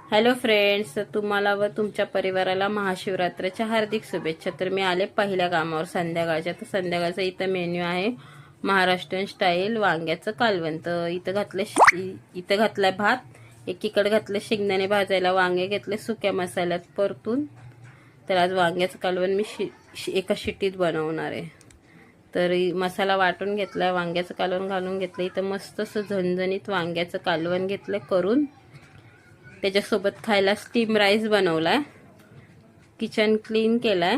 Hello friends, तुम्हाला व तुमच्या परिवाराला महाशिवरात्रीच्या हार्दिक शुभेच्छा। तर मी आले पहिल्या कामावर संध्याकाळच्या। तर संध्याकाळचा इथं मेन्यू आहे महाराष्ट्रीयन स्टाईल वांग्याचं कालवण। तर इथं घातलाय भात, एकीकडे घातले शेंगदाणे भाजायला, वांगे घेतले सुक्या मसाल्यात परतून। तर आज वांग्याचं कालवण मी एका शिट्टीत बनवणार आहे। तर मसाला वाटून घेतलाय, वांग्याचं कालवण घालून घेतलं। इथं मस्त असं झणझणीत वांग्याचं कालवण घेतलं करून। त्याच्यासोबत खायला स्टीम राईस बनवलाय, किचन क्लीन केलाय।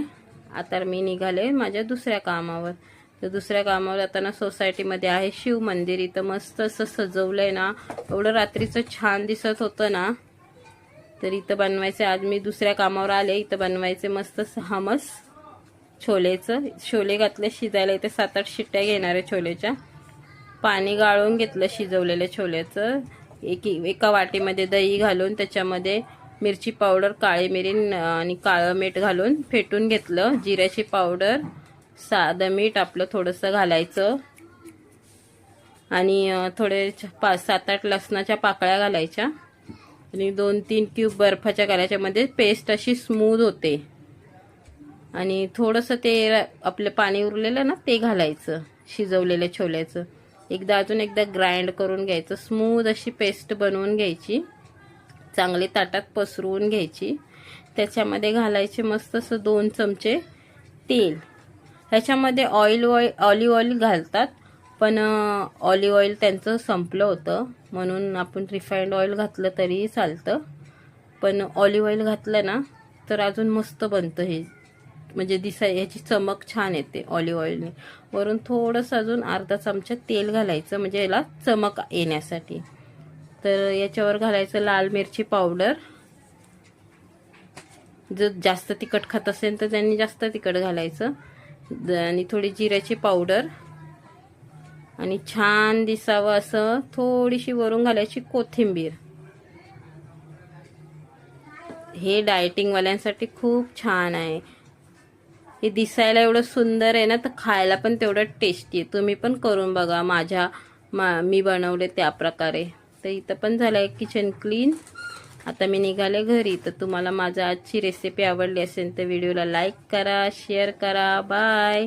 आता मी निघाले माझ्या दुसऱ्या कामावर। तर दुसऱ्या कामावर जाताना सोसायटीमध्ये आहे शिव मंदिर। इथं मस्त असं सजवलंय ना, एवढं रात्रीचं छान दिसत होतं ना। तर इथं बनवायचे, आज मी दुसऱ्या कामावर आले, इथं बनवायचे मस्त हमस छोले घातले शिजायला। इथे 7-8 शिट्ट्या घेणार आहे छोलेच्या। पाणी गाळून घेतलं शिजवलेल्या छोल्याचं। एका वाटीमध्ये दही घालून त्याच्यामध्ये मिरची पावडर, काळी मिरी आणि काळं मीठ घालून फेटून घेतलं। जिऱ्याची पावडर, साधं मीठ आपलं थोडंसं घालायचं आणि थोडे 5-7-8 लसणाच्या पाकळ्या घालायच्या आणि 2-3 क्यूब बर्फाच्या घालायच्या। मध्ये पेस्ट अशी स्मूथ होते। आणि थोडंसं ते आपलं पाणी उरलेलं ना ते घालायचं शिजवलेल्या छोल्याचं। अजून एकदा ग्राइंड करून घ्यायचं, स्मूथ अशी पेस्ट बनवून घ्यायची, चांगली ताटात पसरवून घ्यायची। त्याच्यामध्ये घालायचे मस्त असं 2 चमचे तेल। ह्याच्यामध्ये ऑलिव्ह ऑइल घालतात, पण ऑलिव्ह ऑइल त्यांचं संपलं होतं म्हणून आपण रिफाइंड ऑइल घातलं तरी चालतं। पण ऑलिव्ह ऑइल घातलं ना तर अजून मस्त बनतं हे, म्हणजे ह्याची चमक छान येते ऑलिव्ह ऑइलने। वरून थोडंसं अजून अर्धा चमचा तेल घालायचं, म्हणजे याला चमक येण्यासाठी। तर याच्यावर घालायचं लाल मिरची पावडर। जर जास्त तिखट खात असेल तर त्यांनी जास्त तिखट घालायचं, आणि थोडी जिऱ्याची पावडर, आणि छान दिसावं असं थोडीशी वरून घालायची कोथिंबीर। हे डायटिंग वाल्यांसाठी खूप छान आहे। हे दिसायला एवढं सुंदर आहे ना, तर खायला पण तेवढं टेस्टी आहे। तुम्ही पण करून बघा मी बनवले त्या प्रकारे। तर इथं पण झालंय किचन क्लीन। आता मी निघाले घरी। तर तुम्हाला माझी आजची रेसिपी आवडली असेल तर व्हिडिओला लाईक करा, शेअर करा। बाय।